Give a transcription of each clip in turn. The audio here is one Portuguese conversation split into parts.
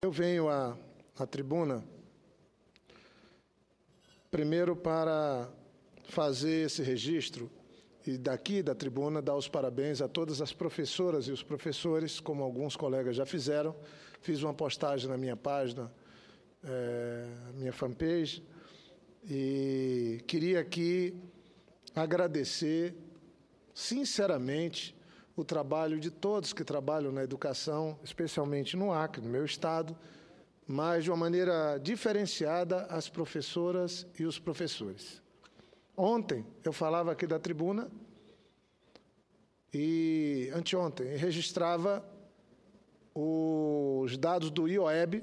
Eu venho à tribuna, primeiro para fazer esse registro e daqui da tribuna dar os parabéns a todas as professoras e os professores, como alguns colegas já fizeram. Fiz uma postagem na minha página, minha fanpage, e queria aqui agradecer sinceramente o trabalho de todos que trabalham na educação, especialmente no Acre, no meu estado, mas de uma maneira diferenciada as professoras e os professores. Ontem eu falava aqui da tribuna e anteontem registrava os dados do IOEB,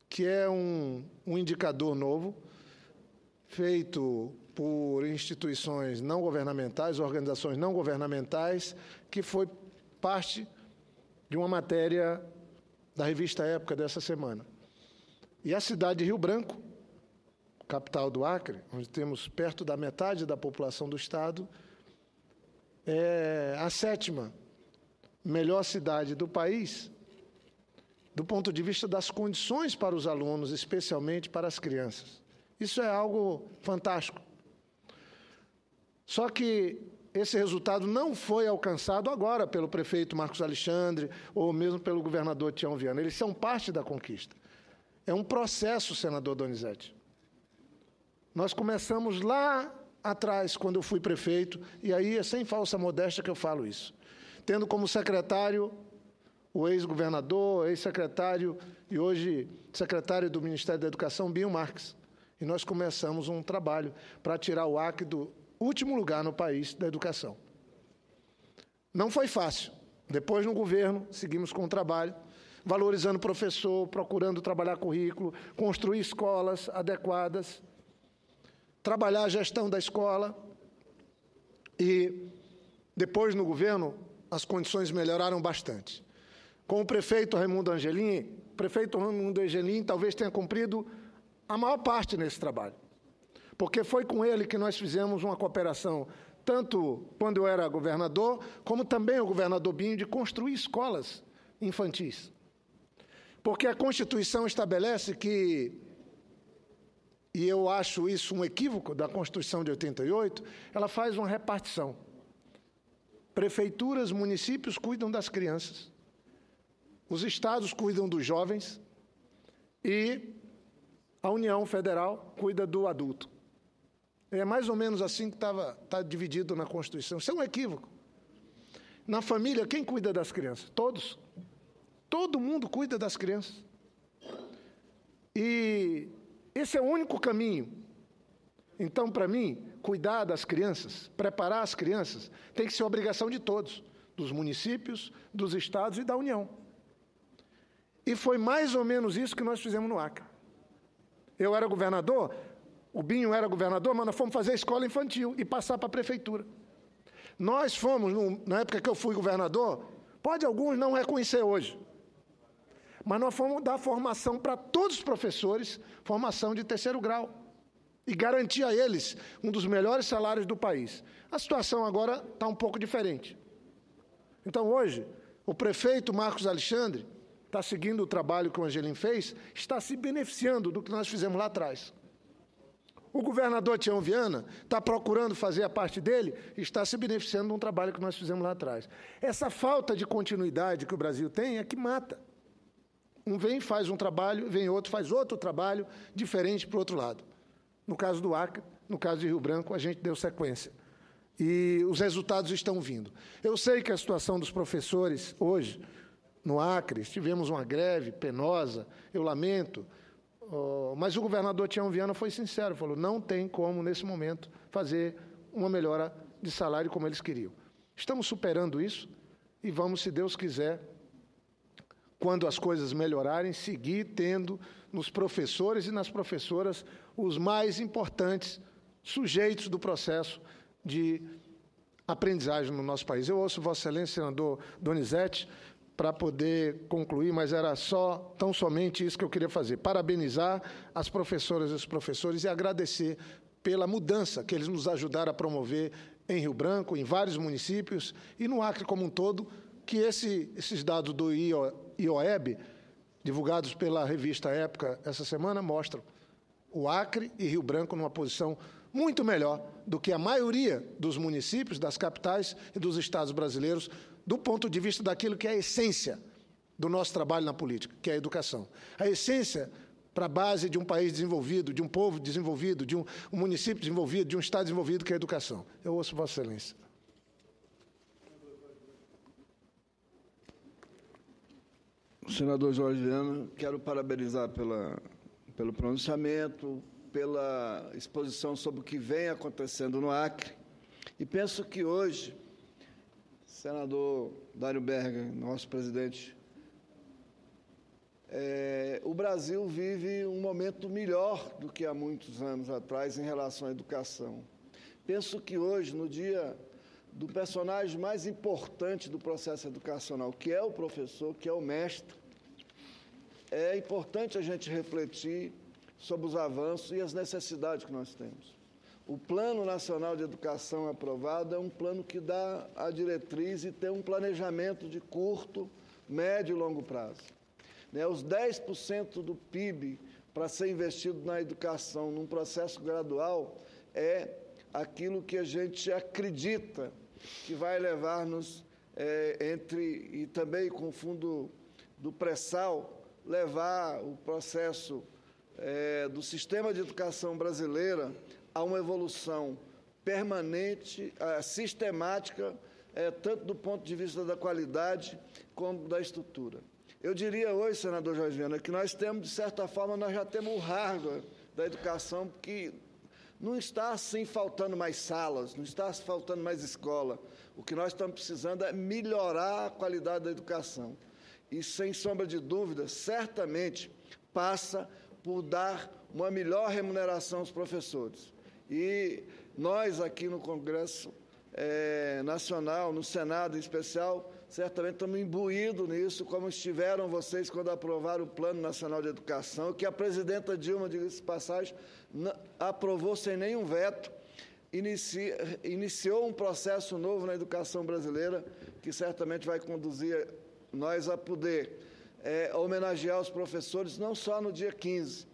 que é um indicador novo feito por instituições não governamentais, organizações não governamentais, que foi parte de uma matéria da revista Época dessa semana. E a cidade de Rio Branco, capital do Acre, onde temos perto da metade da população do estado, é a 7ª melhor cidade do país, do ponto de vista das condições para os alunos, especialmente para as crianças. Isso é algo fantástico. Só que esse resultado não foi alcançado agora pelo prefeito Marcos Alexandre ou mesmo pelo governador Tião Viana. Eles são parte da conquista. É um processo, senador Donizete. Nós começamos lá atrás, quando eu fui prefeito, e aí é sem falsa modéstia que eu falo isso, tendo como secretário o ex-governador, ex-secretário e hoje secretário do Ministério da Educação, Binho Marques. E nós começamos um trabalho para tirar o Acre do último lugar no país da educação. Não foi fácil. Depois, no governo, seguimos com o trabalho, valorizando o professor, procurando trabalhar currículo, construir escolas adequadas, trabalhar a gestão da escola. E depois, no governo, as condições melhoraram bastante. Com o prefeito Raimundo Angelim, talvez tenha cumprido a maior parte nesse trabalho, porque foi com ele que nós fizemos uma cooperação, tanto quando eu era governador, como também o governador Binho, de construir escolas infantis. Porque a Constituição estabelece que, e eu acho isso um equívoco da Constituição de 88, ela faz uma repartição. Prefeituras, municípios cuidam das crianças, os estados cuidam dos jovens e a União Federal cuida do adulto. É mais ou menos assim que está dividido na Constituição. Isso é um equívoco. Na família, quem cuida das crianças? Todos. Todo mundo cuida das crianças. E esse é o único caminho. Então, para mim, cuidar das crianças, preparar as crianças, tem que ser obrigação de todos, dos municípios, dos estados e da União. E foi mais ou menos isso que nós fizemos no Acre. Eu era governador, o Binho era governador, mas nós fomos fazer a escola infantil e passar para a prefeitura. Nós fomos, na época que eu fui governador, pode alguns não reconhecer hoje, mas nós fomos dar formação para todos os professores, formação de 3º grau, e garantir a eles um dos melhores salários do país. A situação agora está um pouco diferente. Então, hoje, o prefeito Marcos Alexandre está seguindo o trabalho que o Angelim fez, está se beneficiando do que nós fizemos lá atrás. O governador Tião Viana está procurando fazer a parte dele e está se beneficiando de um trabalho que nós fizemos lá atrás. Essa falta de continuidade que o Brasil tem é que mata. Um vem, faz um trabalho, vem outro, faz outro trabalho diferente para o outro lado. No caso do Acre, no caso de Rio Branco, a gente deu sequência. E os resultados estão vindo. Eu sei que a situação dos professores hoje, no Acre, tivemos uma greve penosa, eu lamento, mas o governador Tião Viana foi sincero, falou, não tem como, nesse momento, fazer uma melhora de salário como eles queriam. Estamos superando isso e vamos, se Deus quiser, quando as coisas melhorarem, seguir tendo nos professores e nas professoras os mais importantes sujeitos do processo de aprendizagem no nosso país. Eu ouço Vossa Excelência, senador Donizete, para poder concluir, mas era tão somente isso que eu queria fazer. Parabenizar as professoras e os professores e agradecer pela mudança que eles nos ajudaram a promover em Rio Branco, em vários municípios e no Acre como um todo, que esses dados do IOEB divulgados pela revista Época essa semana, mostram o Acre e Rio Branco numa posição muito melhor do que a maioria dos municípios, das capitais e dos estados brasileiros, do ponto de vista daquilo que é a essência do nosso trabalho na política, que é a educação. A essência para a base de um país desenvolvido, de um povo desenvolvido, de um município desenvolvido, de um estado desenvolvido, que é a educação. Eu ouço Vossa Excelência. Senador Jorge Viana, quero parabenizar pelo pronunciamento, pela exposição sobre o que vem acontecendo no Acre. E penso que hoje, senador Dário Berger, nosso presidente, o Brasil vive um momento melhor do que há muitos anos atrás em relação à educação. Penso que hoje, no dia do personagem mais importante do processo educacional, que é o professor, que é o mestre, é importante a gente refletir sobre os avanços e as necessidades que nós temos. O Plano Nacional de Educação aprovado é um plano que dá a diretriz e tem um planejamento de curto, médio e longo prazo. Os 10% do PIB para ser investido na educação num processo gradual é aquilo que a gente acredita que vai levar-nos e também com o fundo do pré-sal, levar o processo do sistema de educação brasileira a uma evolução permanente, sistemática, tanto do ponto de vista da qualidade como da estrutura. Eu diria hoje, senador Jorge Viana, que nós temos, de certa forma, nós já temos o hardware da educação, porque não está, assim, faltando mais salas, não está faltando mais escola. O que nós estamos precisando é melhorar a qualidade da educação. E, sem sombra de dúvida, certamente passa por dar uma melhor remuneração aos professores. E nós, aqui no Congresso Nacional, no Senado em especial, certamente estamos imbuídos nisso, como estiveram vocês quando aprovaram o Plano Nacional de Educação, que a presidenta Dilma, diga-se de passagem, aprovou sem nenhum veto, iniciou um processo novo na educação brasileira, que certamente vai conduzir nós a poder homenagear os professores, não só no dia 15,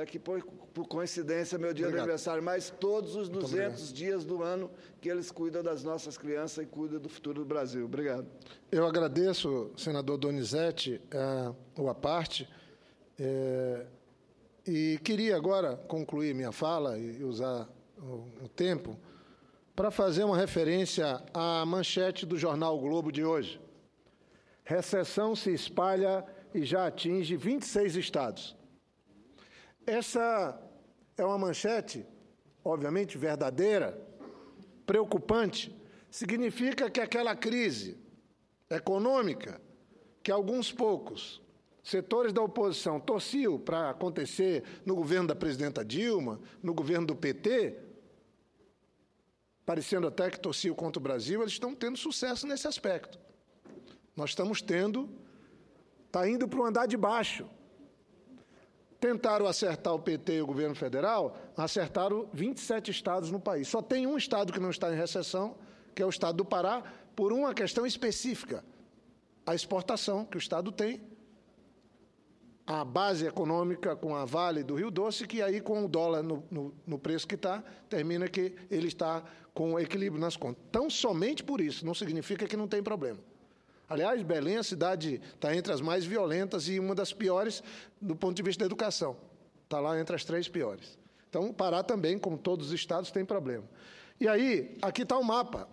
que por coincidência é meu dia de aniversário, mas todos os 200 dias do ano que eles cuidam das nossas crianças e cuidam do futuro do Brasil. Obrigado. Eu agradeço, senador Donizete, a parte, e queria agora concluir minha fala e usar o tempo para fazer uma referência à manchete do jornal o Globo de hoje. Recessão se espalha e já atinge 26 estados. Essa é uma manchete, obviamente, verdadeira, preocupante. Significa que aquela crise econômica que alguns poucos setores da oposição torciam para acontecer no governo da presidenta Dilma, no governo do PT, parecendo até que torciam contra o Brasil, eles estão tendo sucesso nesse aspecto. Nós estamos está indo para o andar de baixo. Tentaram acertar o PT e o governo federal, acertaram 27 estados no país. Só tem um estado que não está em recessão, que é o estado do Pará, por uma questão específica, a exportação que o estado tem, a base econômica com a Vale do Rio Doce, que aí com o dólar no preço que está, termina que ele está com equilíbrio nas contas. Então, somente por isso, não significa que não tem problema. Aliás, Belém, a cidade está entre as mais violentas e uma das piores do ponto de vista da educação. Está lá entre as 3 piores. Então, o Pará também, como todos os estados, tem problema. E aí, aqui está o mapa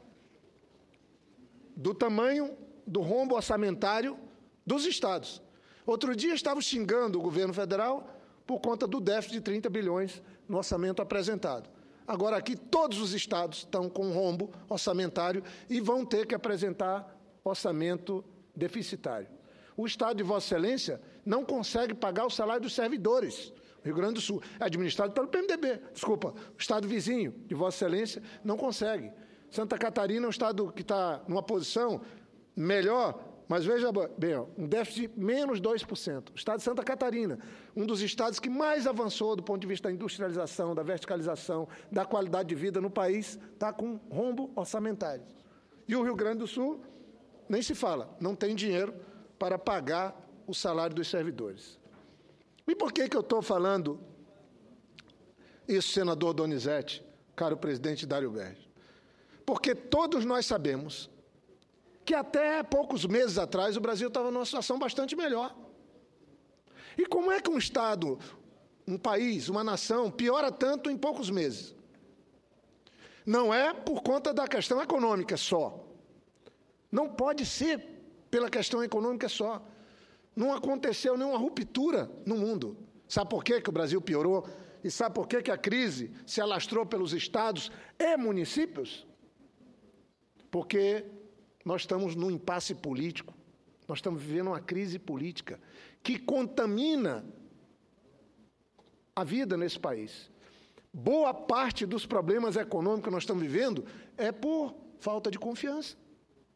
do tamanho do rombo orçamentário dos estados. Outro dia estavam xingando o governo federal por conta do déficit de 30 bilhões no orçamento apresentado. Agora, aqui, todos os estados estão com rombo orçamentário e vão ter que apresentar orçamento deficitário. O Estado de Vossa Excelência não consegue pagar o salário dos servidores. O Rio Grande do Sul é administrado pelo PMDB. Desculpa, o Estado vizinho de Vossa Excelência não consegue. Santa Catarina é um Estado que está numa posição melhor, mas veja bem, um déficit de menos 2%. O Estado de Santa Catarina, um dos estados que mais avançou do ponto de vista da industrialização, da verticalização, da qualidade de vida no país, está com rombo orçamentário. E o Rio Grande do Sul, nem se fala, não tem dinheiro para pagar o salário dos servidores. E por que eu estou falando isso, senador Donizete, caro presidente Dário Berge? Porque todos nós sabemos que até poucos meses atrás o Brasil estava numa situação bastante melhor. E como é que um Estado, um país, uma nação, piora tanto em poucos meses? Não é por conta da questão econômica só. Não pode ser pela questão econômica só. Não aconteceu nenhuma ruptura no mundo. Sabe por quê que o Brasil piorou? E sabe por quê que a crise se alastrou pelos estados e municípios? Porque nós estamos num impasse político. Nós estamos vivendo uma crise política que contamina a vida nesse país. Boa parte dos problemas econômicos que nós estamos vivendo é por falta de confiança.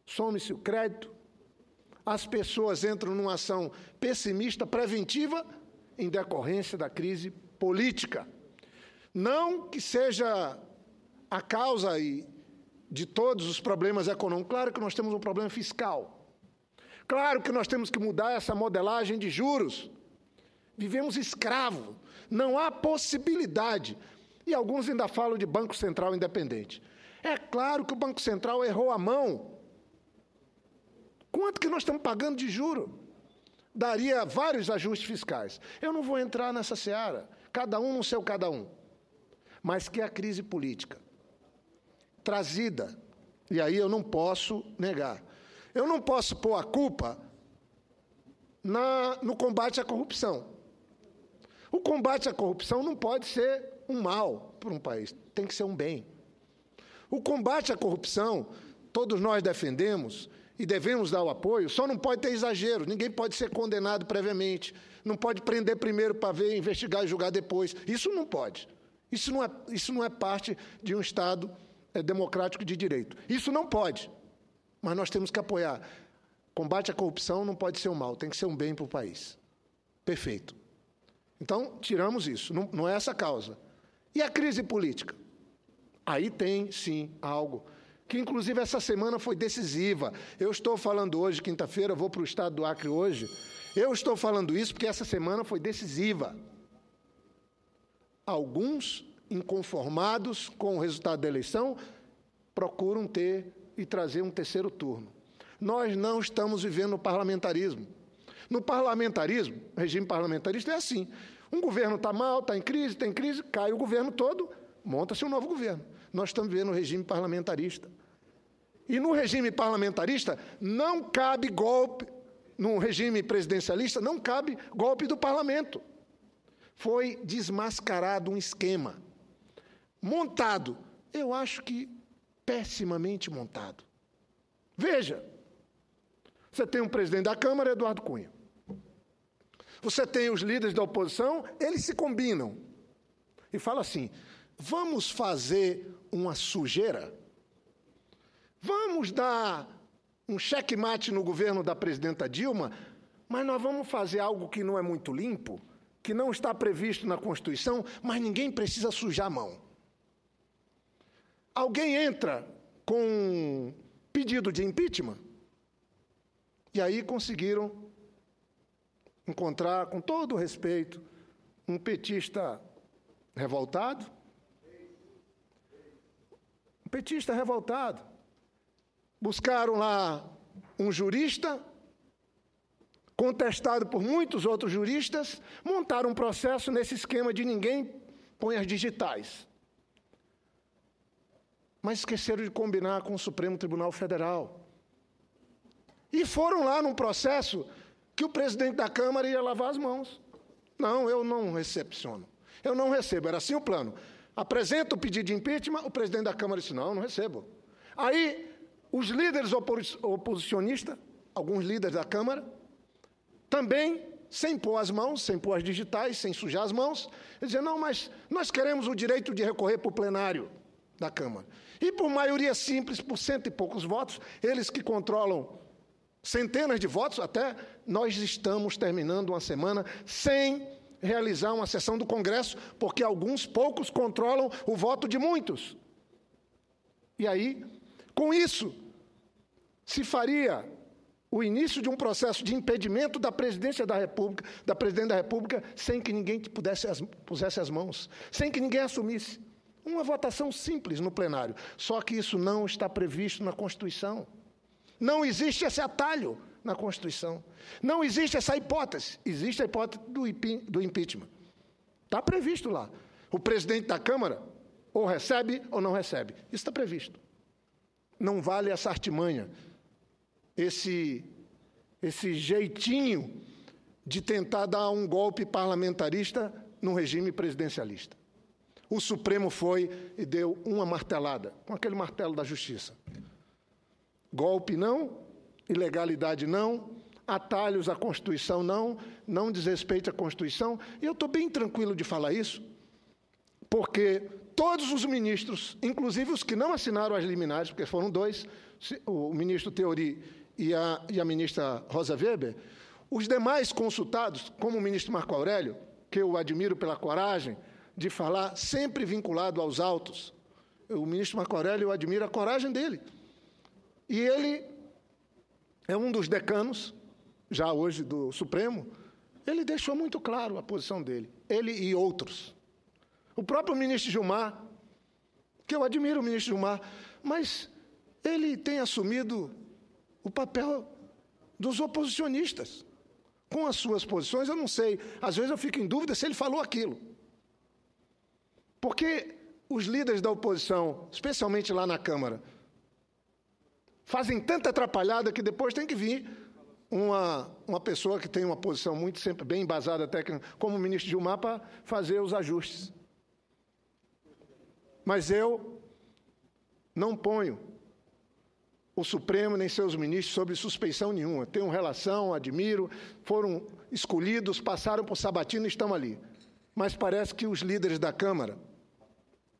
Some-se o crédito, as pessoas entram numa ação pessimista, preventiva, em decorrência da crise política. Não que seja a causa de todos os problemas econômicos. Claro que nós temos um problema fiscal. Claro que nós temos que mudar essa modelagem de juros. Vivemos escravo. Não há possibilidade. E alguns ainda falam de Banco Central independente. É claro que o Banco Central errou a mão. Quanto que nós estamos pagando de juro? Daria vários ajustes fiscais. Eu não vou entrar nessa seara. Cada um no seu cada um. Mas que a crise política trazida, e aí eu não posso negar, eu não posso pôr a culpa no combate à corrupção. O combate à corrupção não pode ser um mal para um país, tem que ser um bem. O combate à corrupção, todos nós defendemos e devemos dar o apoio, só não pode ter exagero, ninguém pode ser condenado previamente, não pode prender primeiro para ver, investigar e julgar depois. Isso não pode. Isso não é parte de um Estado democrático de direito. Isso não pode. Mas nós temos que apoiar. Combate à corrupção não pode ser um mal, tem que ser um bem para o país. Perfeito. Então, tiramos isso. Não é essa a causa. E a crise política? Aí tem, sim, algo que, inclusive, essa semana foi decisiva. Eu estou falando hoje, quinta-feira, vou para o estado do Acre hoje. Eu estou falando isso porque essa semana foi decisiva. Alguns, inconformados com o resultado da eleição, procuram ter e trazer um terceiro turno. Nós não estamos vivendo o parlamentarismo. No parlamentarismo, o regime parlamentarista é assim. Um governo está mal, está em crise, tem crise, cai o governo todo, monta-se um novo governo. Nós estamos vivendo o regime parlamentarista. E no regime parlamentarista não cabe golpe, no regime presidencialista não cabe golpe do parlamento. Foi desmascarado um esquema montado, eu acho que pessimamente montado. Veja, você tem um presidente da Câmara, Eduardo Cunha. Você tem os líderes da oposição, eles se combinam e falam assim: vamos fazer uma sujeira? Vamos dar um checkmate no governo da presidenta Dilma, mas nós vamos fazer algo que não é muito limpo, que não está previsto na Constituição, mas ninguém precisa sujar a mão. Alguém entra com pedido de impeachment, e aí conseguiram encontrar, com todo o respeito, um petista revoltado. Um petista revoltado. Buscaram lá um jurista, contestado por muitos outros juristas, montaram um processo nesse esquema de ninguém põe as digitais. Mas esqueceram de combinar com o Supremo Tribunal Federal. E foram lá num processo que o presidente da Câmara ia lavar as mãos. Não, eu não recepciono. Eu não recebo. Era assim o plano. Apresenta o pedido de impeachment, o presidente da Câmara disse: não, não recebo. Aí, os líderes oposicionistas, alguns líderes da Câmara, também, sem pôr as mãos, sem pôr as digitais, sem sujar as mãos, eles diziam: não, mas nós queremos o direito de recorrer para o plenário da Câmara. E por maioria simples, por 100 e poucos votos, eles que controlam centenas de votos, até nós estamos terminando uma semana sem realizar uma sessão do Congresso, porque alguns poucos controlam o voto de muitos. E aí, com isso, se faria o início de um processo de impedimento da presidência da República, da presidente da República, sem que ninguém pusesse as mãos, sem que ninguém assumisse. Uma votação simples no plenário. Só que isso não está previsto na Constituição. Não existe esse atalho na Constituição. Não existe essa hipótese. Existe a hipótese do impeachment. Está previsto lá. O presidente da Câmara ou recebe ou não recebe. Isso está previsto. Não vale essa artimanha, esse jeitinho de tentar dar um golpe parlamentarista no regime presidencialista. O Supremo foi e deu uma martelada, com aquele martelo da justiça. Golpe não, ilegalidade não, atalhos à Constituição não desrespeito à Constituição. E eu estou bem tranquilo de falar isso, porque todos os ministros, inclusive os que não assinaram as liminares, porque foram dois, o ministro Theori e a ministra Rosa Weber, os demais consultados, como o ministro Marco Aurélio, que eu admiro pela coragem de falar, sempre vinculado aos autos. O ministro Marco Aurélio, eu admiro a coragem dele. E ele é um dos decanos, já hoje do Supremo, ele deixou muito claro a posição dele, ele e outros. O próprio ministro Gilmar, que eu admiro o ministro Gilmar, mas ele tem assumido o papel dos oposicionistas. Com as suas posições, eu não sei, às vezes eu fico em dúvida se ele falou aquilo. Porque os líderes da oposição, especialmente lá na Câmara, fazem tanta atrapalhada que depois tem que vir uma pessoa que tem uma posição muito sempre bem embasada técnica, como o ministro Gilmar, para fazer os ajustes. Mas eu não ponho o Supremo nem seus ministros sob suspeição nenhuma. Tenho relação, admiro, foram escolhidos, passaram por sabatina e estão ali. Mas parece que os líderes da Câmara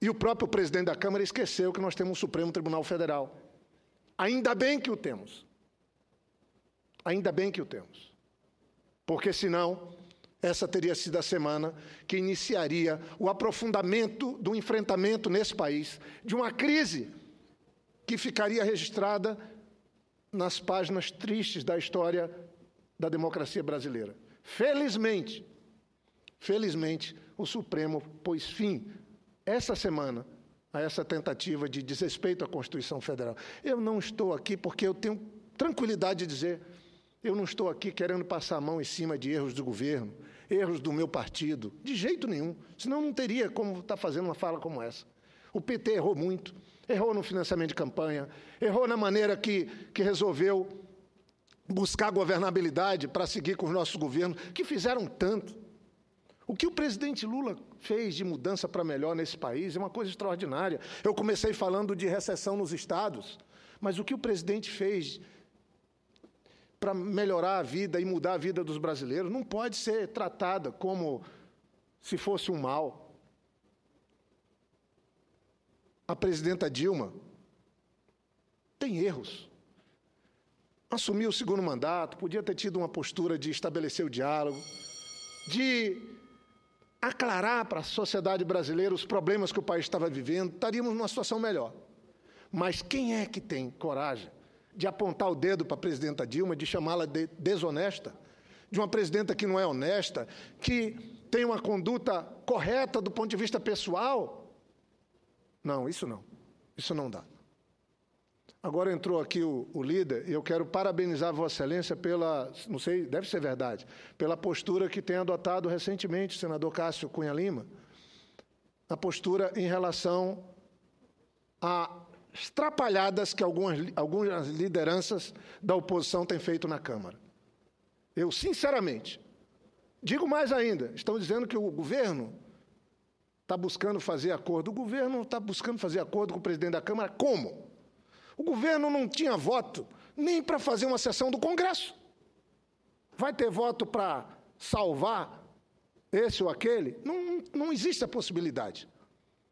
e o próprio presidente da Câmara esqueceu que nós temos um Supremo Tribunal Federal. Ainda bem que o temos. Ainda bem que o temos. Porque, senão, essa teria sido a semana que iniciaria o aprofundamento do enfrentamento nesse país, de uma crise que ficaria registrada nas páginas tristes da história da democracia brasileira. Felizmente, o Supremo pôs fim, essa semana, a essa tentativa de desrespeito à Constituição Federal. Eu não estou aqui porque eu tenho tranquilidade de dizer, eu não estou aqui querendo passar a mão em cima de erros do governo, erros do meu partido, de jeito nenhum, senão não teria como estar fazendo uma fala como essa. O PT errou muito, errou no financiamento de campanha, errou na maneira que resolveu buscar governabilidade para seguir com os nossos governos, que fizeram tanto. O que o presidente Lula fez de mudança para melhor nesse país é uma coisa extraordinária. Eu comecei falando de recessão nos estados, mas o que o presidente fez para melhorar a vida e mudar a vida dos brasileiros não pode ser tratada como se fosse um mal. A presidenta Dilma tem erros. Assumiu o segundo mandato, podia ter tido uma postura de estabelecer o diálogo, de aclarar para a sociedade brasileira os problemas que o país estava vivendo, estaríamos numa situação melhor. Mas quem é que tem coragem de apontar o dedo para a presidenta Dilma, de chamá-la de desonesta, de uma presidenta que não é honesta, que tem uma conduta correta do ponto de vista pessoal? Não, isso não dá. Agora entrou aqui o líder, e eu quero parabenizar Vossa Excelência pela, não sei, deve ser verdade, pela postura que tem adotado recentemente o senador Cássio Cunha Lima, a postura em relação às trapalhadas que algumas lideranças da oposição têm feito na Câmara. Eu, sinceramente, digo mais ainda, estão dizendo que o governo está buscando fazer acordo. O governo está buscando fazer acordo com o presidente da Câmara. Como? O governo não tinha voto nem para fazer uma sessão do Congresso. Vai ter voto para salvar esse ou aquele? Não existe a possibilidade.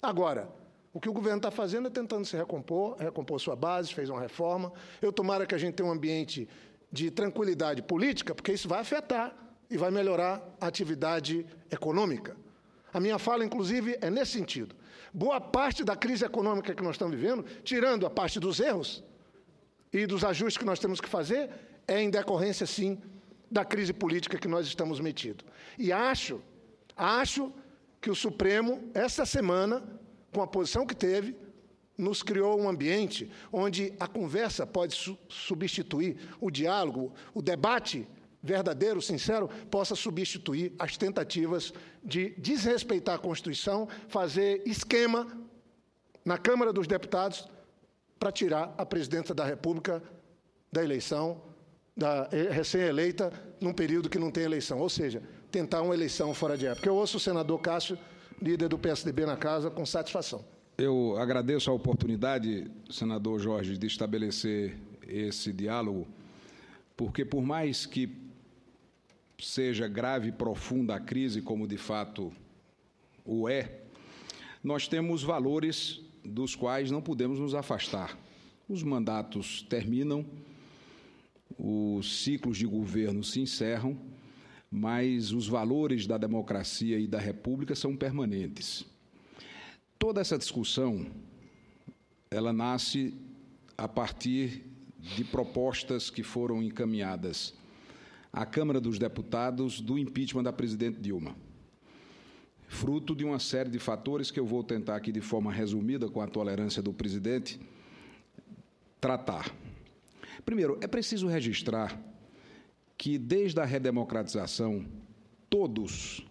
Agora, o que o governo está fazendo é tentando se recompor sua base, fez uma reforma. Eu tomara que a gente tenha um ambiente de tranquilidade política, porque isso vai afetar e vai melhorar a atividade econômica. A minha fala, inclusive, é nesse sentido. Boa parte da crise econômica que nós estamos vivendo, tirando a parte dos erros e dos ajustes que nós temos que fazer, é em decorrência, sim, da crise política que nós estamos metidos. E acho que o Supremo, essa semana, com a posição que teve, nos criou um ambiente onde a conversa pode substituir o diálogo, o debate verdadeiro, sincero, possa substituir as tentativas de desrespeitar a Constituição, fazer esquema na Câmara dos Deputados para tirar a presidenta da República da eleição, da recém-eleita, num período que não tem eleição, ou seja, tentar uma eleição fora de época. Eu ouço o senador Cássio, líder do PSDB na casa, com satisfação. Eu agradeço a oportunidade, senador Jorge, de estabelecer esse diálogo, porque por mais que seja grave e profunda a crise, como de fato o é, nós temos valores dos quais não podemos nos afastar. Os mandatos terminam, os ciclos de governo se encerram, mas os valores da democracia e da república são permanentes. Toda essa discussão, ela nasce a partir de propostas que foram encaminhadas à Câmara dos Deputados do impeachment da presidente Dilma, fruto de uma série de fatores que eu vou tentar aqui de forma resumida, com a tolerância do presidente, tratar. Primeiro, é preciso registrar que, desde a redemocratização, todos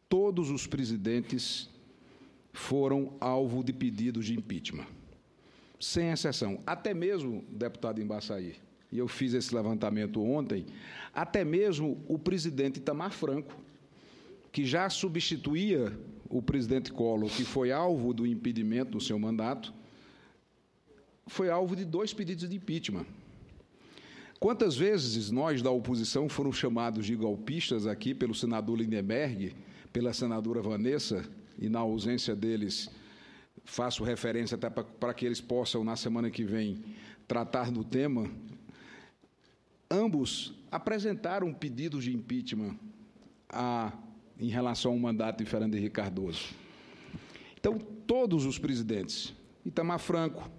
os presidentes foram alvo de pedidos de impeachment, sem exceção. Até mesmo, deputado Embaçaí, e eu fiz esse levantamento ontem, até mesmo o presidente Itamar Franco, que já substituía o presidente Collor, que foi alvo do impedimento do seu mandato, foi alvo de 2 pedidos de impeachment. Quantas vezes nós, da oposição, foram chamados de golpistas aqui pelo senador Lindenberg, pela senadora Vanessa, e, na ausência deles, faço referência até para que eles possam, na semana que vem, tratar do tema. Ambos apresentaram pedidos de impeachment em relação ao mandato de Fernando Henrique Cardoso. Então, todos os presidentes, Itamar Franco,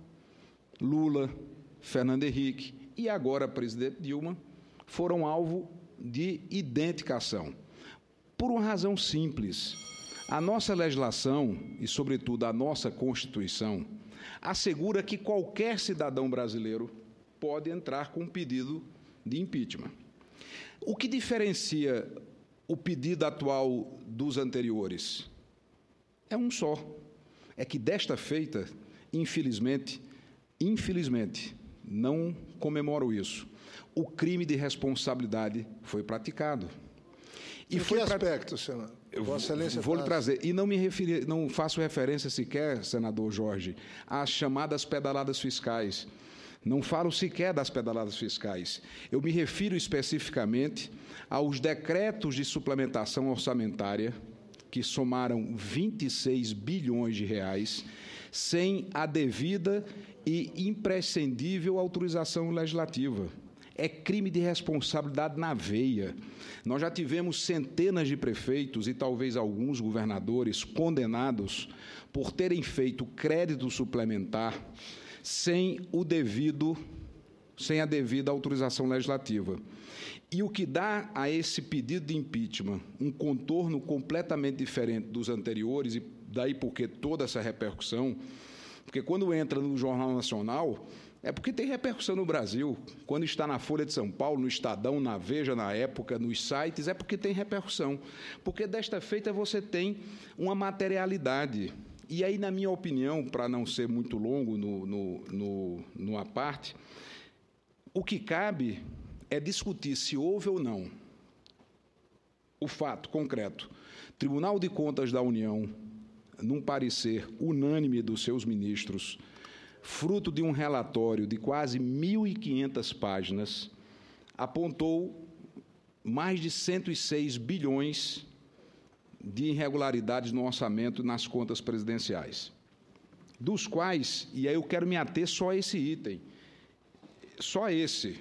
Lula, Fernando Henrique e agora a presidente Dilma, foram alvo de idêntica ação. Por uma razão simples. A nossa legislação, e, sobretudo, a nossa Constituição, assegura que qualquer cidadão brasileiro pode entrar com um pedido de impeachment. O que diferencia o pedido atual dos anteriores? É um só. É que, desta feita, infelizmente, não comemoro isso, o crime de responsabilidade foi praticado. Em que aspecto, senador? Vossa Excelência vou lhe trazer. E não faço referência sequer, senador Jorge, às chamadas pedaladas fiscais. Não falo sequer das pedaladas fiscais. Eu me refiro especificamente aos decretos de suplementação orçamentária, que somaram 26 bilhões de reais, sem a devida e imprescindível autorização legislativa. É crime de responsabilidade na veia. Nós já tivemos centenas de prefeitos e talvez alguns governadores condenados por terem feito crédito suplementar sem a devida autorização legislativa. E o que dá a esse pedido de impeachment um contorno completamente diferente dos anteriores, e daí porque toda essa repercussão, porque quando entra no Jornal Nacional, é porque tem repercussão no Brasil. Quando está na Folha de São Paulo, no Estadão, na Veja, na Época, nos sites, é porque tem repercussão. Porque desta feita você tem uma materialidade. E aí, na minha opinião, para não ser muito longo numa parte, o que cabe é discutir se houve ou não o fato concreto. Tribunal de Contas da União, num parecer unânime dos seus ministros, fruto de um relatório de quase 1.500 páginas, apontou mais de 106 bilhões de irregularidades no orçamento e nas contas presidenciais, dos quais, e aí eu quero me ater só a esse item, só esse.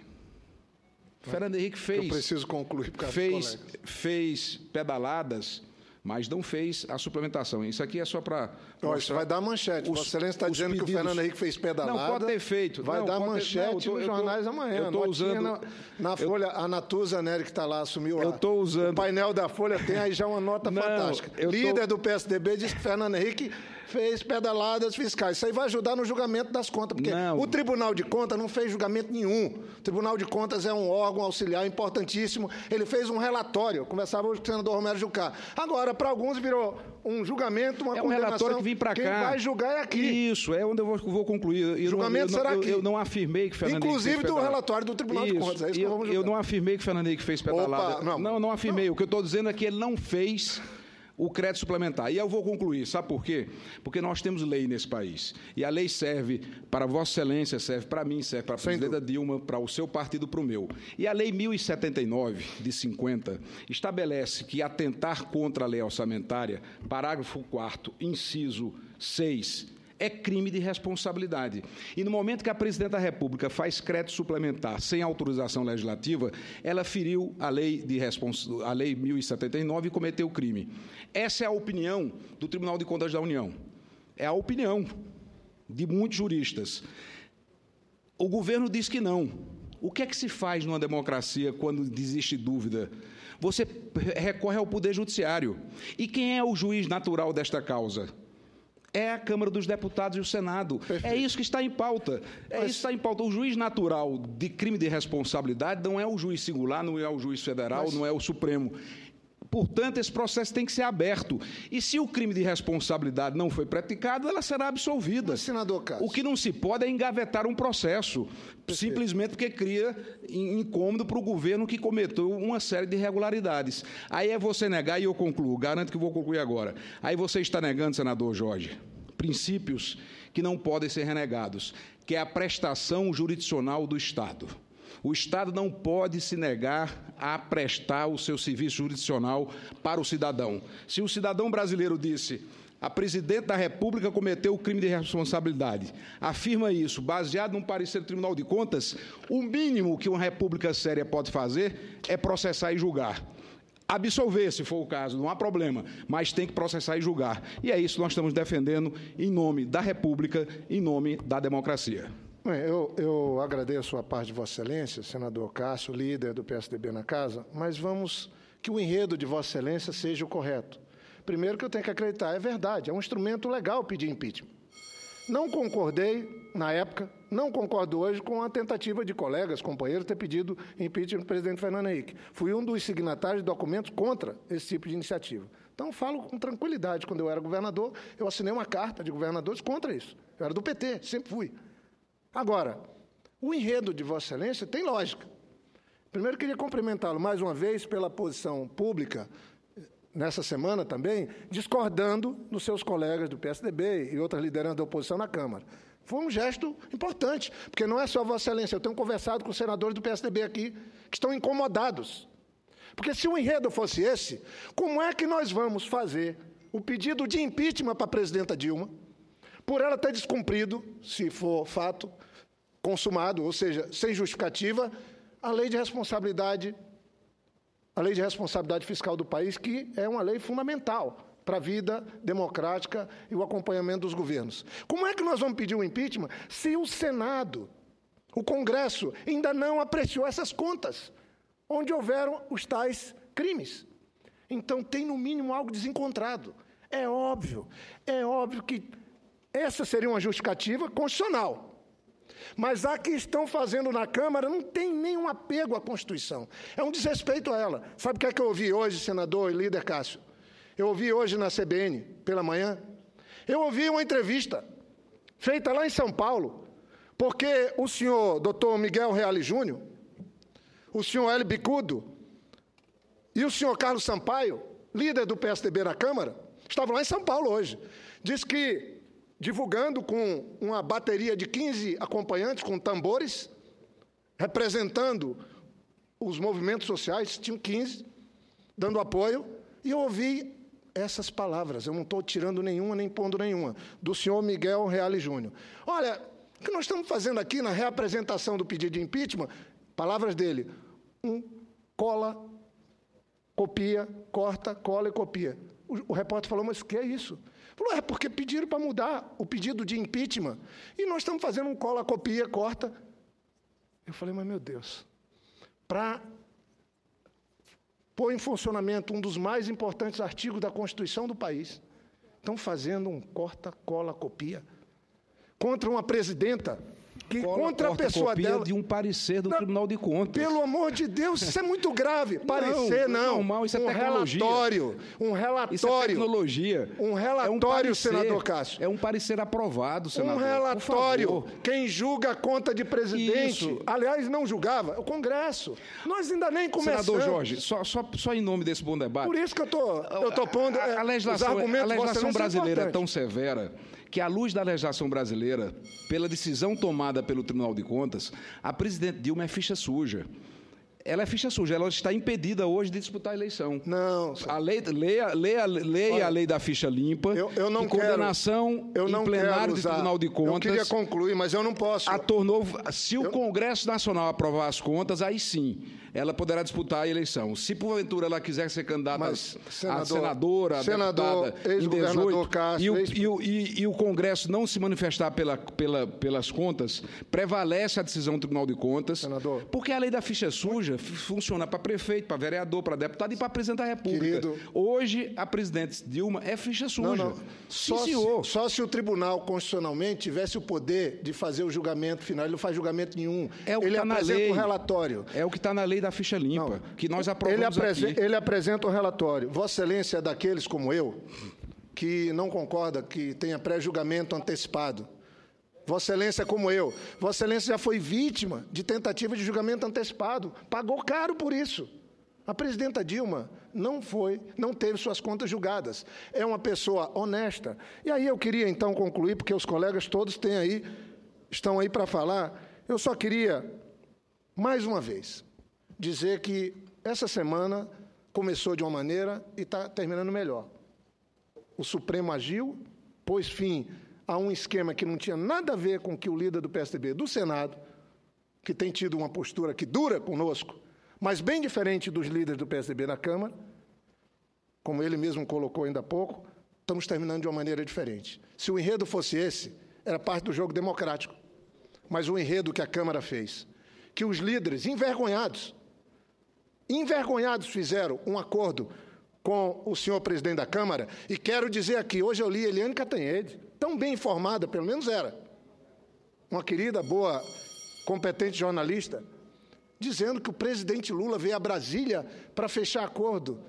Fernando Henrique eu preciso concluir por causa dos colegas. Fez pedaladas mas não fez a suplementação. Isso aqui é só para... Isso vai dar manchete. Vossa Excelência está dizendo que o Fernando Henrique fez pedalada. Não, pode ter feito. Vai dar manchete nos jornais amanhã. Eu estou usando... Na Folha, a Natuza Nery, que está lá, assumiu lá. Eu estou usando... O painel da Folha tem aí já uma nota fantástica. Líder do PSDB diz que Fernando Henrique fez pedaladas fiscais. Isso aí vai ajudar no julgamento das contas, porque o Tribunal de Contas não fez julgamento nenhum. O Tribunal de Contas é um órgão auxiliar importantíssimo. Ele fez um relatório. Eu conversava hoje com o senador Romero Jucá. Agora, para alguns, virou um julgamento, uma condenação. É um relatório que vem para cá. Quem vai julgar é aqui. Isso, é onde eu vou concluir. Julgamento será aqui. Eu não afirmei que Fernando Henrique fez pedalada. Inclusive do relatório do Tribunal de Contas. É isso que vamos julgar. Eu não afirmei que Fernando Henrique fez pedalada. Opa, não afirmei. O que eu estou dizendo é que ele não fez o crédito suplementar. E eu vou concluir. Sabe por quê? Porque nós temos lei nesse país. E a lei serve para Vossa Excelência, serve para mim, serve para a presidenta Dilma, para o seu partido, para o meu. E a Lei 1079, de 50, estabelece que atentar contra a lei orçamentária, parágrafo 4º, inciso 6, é crime de responsabilidade. E no momento que a presidenta da República faz crédito suplementar sem autorização legislativa, ela feriu a lei 1079 e cometeu o crime. Essa é a opinião do Tribunal de Contas da União. É a opinião de muitos juristas. O governo diz que não. O que é que se faz numa democracia quando existe dúvida? Você recorre ao Poder Judiciário. E quem é o juiz natural desta causa? É a Câmara dos Deputados e o Senado. Perfeito. É isso que está em pauta. Isso que está em pauta. O juiz natural de crime de responsabilidade não é o juiz singular, não é o juiz federal, não é o Supremo. Portanto, esse processo tem que ser aberto. E se o crime de responsabilidade não foi praticado, ela será absolvida. Mas, senador Cássio, o que não se pode é engavetar um processo, simplesmente porque cria incômodo para o governo que cometeu uma série de irregularidades. Aí é você negar, e eu concluo, garanto que vou concluir agora. Aí você está negando, senador Jorge, princípios que não podem ser renegados, que é a prestação jurisdicional do Estado. O Estado não pode se negar a prestar o seu serviço jurisdicional para o cidadão. Se o cidadão brasileiro disse: a presidente da República cometeu o crime de responsabilidade, afirma isso, baseado num parecer do Tribunal de Contas, o mínimo que uma república séria pode fazer é processar e julgar. Absolver, se for o caso, não há problema, mas tem que processar e julgar. E é isso que nós estamos defendendo em nome da República, em nome da democracia. Bem, eu agradeço a parte de Vossa Excelência, senador Cássio, líder do PSDB na casa, mas vamos que o enredo de Vossa Excelência seja o correto. Primeiro que eu tenho que acreditar, é verdade, é um instrumento legal pedir impeachment. Não concordei na época, não concordo hoje com a tentativa de colegas, companheiros, ter pedido impeachment do presidente Fernando Henrique. Fui um dos signatários de documentos contra esse tipo de iniciativa. Então, falo com tranquilidade. Quando eu era governador, eu assinei uma carta de governadores contra isso. Eu era do PT, sempre fui. Agora, o enredo de Vossa Excelência tem lógica. Primeiro, queria cumprimentá-lo mais uma vez pela posição pública, nessa semana também, discordando dos seus colegas do PSDB e outras lideranças da oposição na Câmara. Foi um gesto importante, porque não é só Vossa Excelência, eu tenho conversado com os senadores do PSDB aqui, que estão incomodados. Porque se o enredo fosse esse, como é que nós vamos fazer o pedido de impeachment para a presidenta Dilma, por ela ter descumprido, se for fato, consumado, ou seja, sem justificativa, a lei de responsabilidade fiscal do país, que é uma lei fundamental para a vida democrática e o acompanhamento dos governos. Como é que nós vamos pedir o impeachment se o Senado, o Congresso, ainda não apreciou essas contas, onde houveram os tais crimes? Então, tem, no mínimo, algo desencontrado. É óbvio que essa seria uma justificativa constitucional. Mas a que estão fazendo na Câmara não tem nenhum apego à Constituição. É um desrespeito a ela. Sabe o que é que eu ouvi hoje, senador e líder Cássio? Eu ouvi hoje na CBN, pela manhã. Eu ouvi uma entrevista feita lá em São Paulo, porque o senhor doutor Miguel Reale Júnior, o senhor Hélio Bicudo e o senhor Carlos Sampaio, líder do PSDB na Câmara, estavam lá em São Paulo hoje. Diz que, divulgando com uma bateria de 15 acompanhantes, com tambores, representando os movimentos sociais, tinham 15, dando apoio, e eu ouvi essas palavras, eu não estou tirando nenhuma, nem pondo nenhuma, do senhor Miguel Reale Júnior. Olha, o que nós estamos fazendo aqui na reapresentação do pedido de impeachment, palavras dele, cola, copia, corta, cola e copia. O repórter falou, mas o que é isso? Falou, porque pediram para mudar o pedido de impeachment. E nós estamos fazendo um cola, copia, corta. Eu falei, mas meu Deus, para pôr em funcionamento um dos mais importantes artigos da Constituição do país, estão fazendo um corta, cola, copia contra uma presidenta que contra a pessoa dela de um parecer do Tribunal de Contas. Pelo amor de Deus, isso é muito grave. Parecer não. Normal, isso é tecnologia. Um relatório. Isso é tecnologia. Um relatório, senador Cássio. É um parecer aprovado, senador. Um relatório. Quem julga a conta de presidente, isso. aliás, não julgava, é o Congresso. Nós ainda nem começamos. Senador Jorge, só em nome desse bom debate. Por isso que eu tô pondo a legislação, os argumentos. A legislação brasileira é tão severa que, à luz da legislação brasileira, pela decisão tomada pelo Tribunal de Contas, a presidente Dilma é ficha suja. Ela é ficha suja, ela está impedida hoje de disputar a eleição. Não. Leia a lei da ficha limpa, eu não de condenação em plenário do Tribunal de Contas. Eu queria concluir, mas eu não posso. Se o Congresso Nacional aprovar as contas, aí sim, ela poderá disputar a eleição. Se, porventura, ela quiser ser candidata a senadora, deputada, ex-governador Cássio, e o Congresso não se manifestar pelas contas, prevalece a decisão do Tribunal de Contas, senador, porque a lei da ficha suja funciona para prefeito, para vereador, para deputado e para presidente da República. Querido, hoje, a presidente Dilma é ficha suja. Não. Só se o Tribunal, constitucionalmente, tivesse o poder de fazer o julgamento final. Ele não faz julgamento nenhum. Ele apresenta um relatório. É o que está na lei da ficha limpa, que nós aprovamos aqui. Ele apresenta um relatório. Vossa Excelência é daqueles como eu, que não concorda que tenha pré-julgamento antecipado. Vossa Excelência, como eu, Vossa Excelência já foi vítima de tentativa de julgamento antecipado, pagou caro por isso. A presidenta Dilma não teve suas contas julgadas. É uma pessoa honesta. E aí eu queria então concluir, porque os colegas todos estão aí para falar. Eu só queria, mais uma vez, dizer que essa semana começou de uma maneira e está terminando melhor. O Supremo agiu, pôs fim a um esquema que não tinha nada a ver com que o líder do PSDB do Senado, que tem tido uma postura que dura conosco, mas bem diferente dos líderes do PSDB na Câmara, como ele mesmo colocou ainda há pouco, estamos terminando de uma maneira diferente. Se o enredo fosse esse, era parte do jogo democrático. Mas o enredo que a Câmara fez, que os líderes envergonhados fizeram um acordo com o senhor presidente da Câmara, e quero dizer aqui, hoje eu li Eliane Cantanhede, tão bem informada, pelo menos era, uma querida, boa, competente jornalista, dizendo que o presidente Lula veio a Brasília para fechar acordo.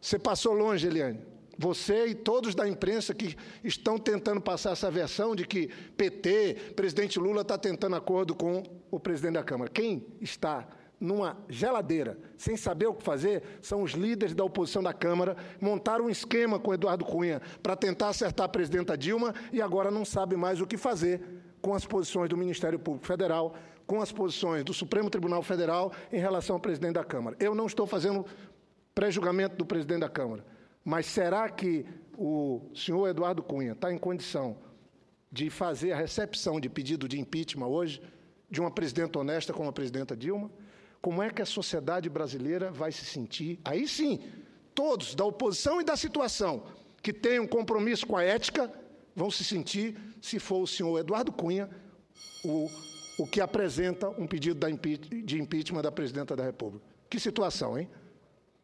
Você passou longe, Eliane. Você e todos da imprensa que estão tentando passar essa versão de que PT, presidente Lula está tentando acordo com o presidente da Câmara. Quem está numa geladeira, sem saber o que fazer, são os líderes da oposição da Câmara, montaram um esquema com Eduardo Cunha para tentar acertar a presidenta Dilma e agora não sabe mais o que fazer com as posições do Ministério Público Federal, com as posições do Supremo Tribunal Federal em relação ao presidente da Câmara. Eu não estou fazendo pré-julgamento do presidente da Câmara, mas será que o senhor Eduardo Cunha está em condição de fazer a recepção de pedido de impeachment hoje de uma presidenta honesta como a presidenta Dilma? Como é que a sociedade brasileira vai se sentir? Aí sim, todos, da oposição e da situação, que têm um compromisso com a ética, vão se sentir se for o senhor Eduardo Cunha o que apresenta um pedido de impeachment da presidenta da República. Que situação, hein?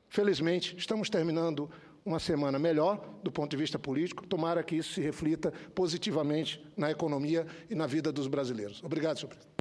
Felizmente, estamos terminando uma semana melhor do ponto de vista político. Tomara que isso se reflita positivamente na economia e na vida dos brasileiros. Obrigado, senhor presidente.